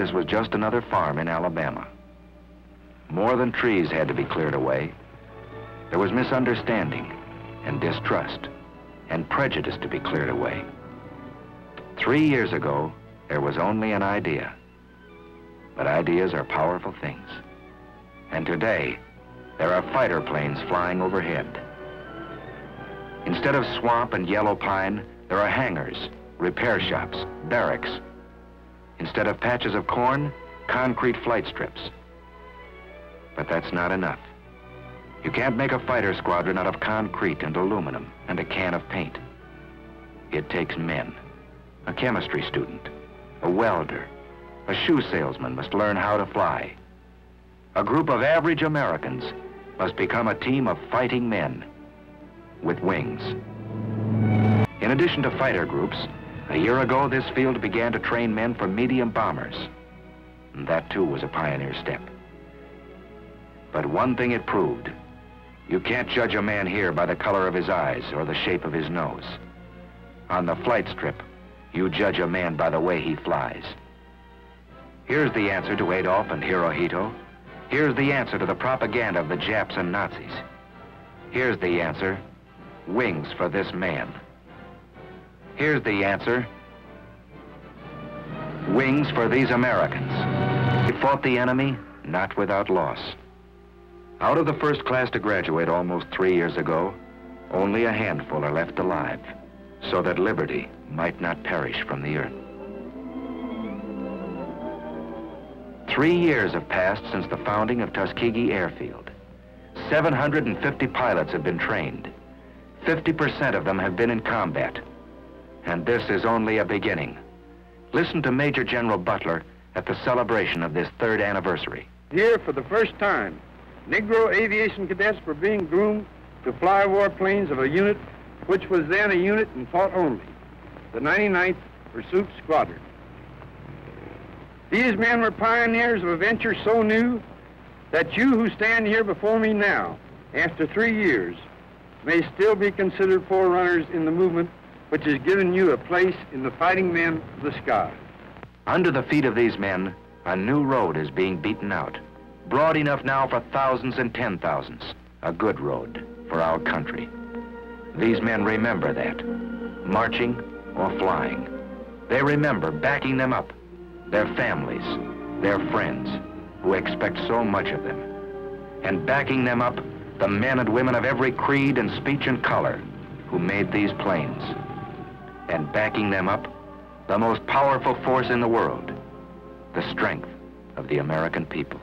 this was just another farm in Alabama. More than trees had to be cleared away. There was misunderstanding and distrust and prejudice to be cleared away. 3 years ago, there was only an idea. But ideas are powerful things. And today, there are fighter planes flying overhead. Instead of swamp and yellow pine, there are hangars, repair shops, barracks. Instead of patches of corn, concrete flight strips. But that's not enough. You can't make a fighter squadron out of concrete and aluminum and a can of paint. It takes men. A chemistry student, a welder, a shoe salesman must learn how to fly. A group of average Americans must become a team of fighting men with wings. In addition to fighter groups, a year ago this field began to train men for medium bombers. And that too was a pioneer step. But one thing it proved, you can't judge a man here by the color of his eyes or the shape of his nose. On the flight strip, you judge a man by the way he flies. Here's the answer to Adolf and Hirohito. Here's the answer to the propaganda of the Japs and Nazis. Here's the answer, wings for this man. Here's the answer, wings for these Americans. We fought the enemy, not without loss. Out of the first class to graduate almost 3 years ago, only a handful are left alive, so that liberty might not perish from the earth. 3 years have passed since the founding of Tuskegee Airfield. 750 pilots have been trained. 50% of them have been in combat. And this is only a beginning. Listen to Major General Butler at the celebration of this 3rd anniversary. Here, for the first time, Negro aviation cadets were being groomed to fly warplanes of a unit which was then a unit in thought only, the 99th Pursuit Squadron. These men were pioneers of a venture so new that you who stand here before me now, after 3 years, may still be considered forerunners in the movement which has given you a place in the fighting men of the sky. Under the feet of these men, a new road is being beaten out. Broad enough now for thousands and 10,000s. A good road for our country. These men remember that, marching or flying. They remember backing them up, their families, their friends, who expect so much of them. And backing them up, the men and women of every creed and speech and color who made these planes. And backing them up, the most powerful force in the world, the strength of the American people.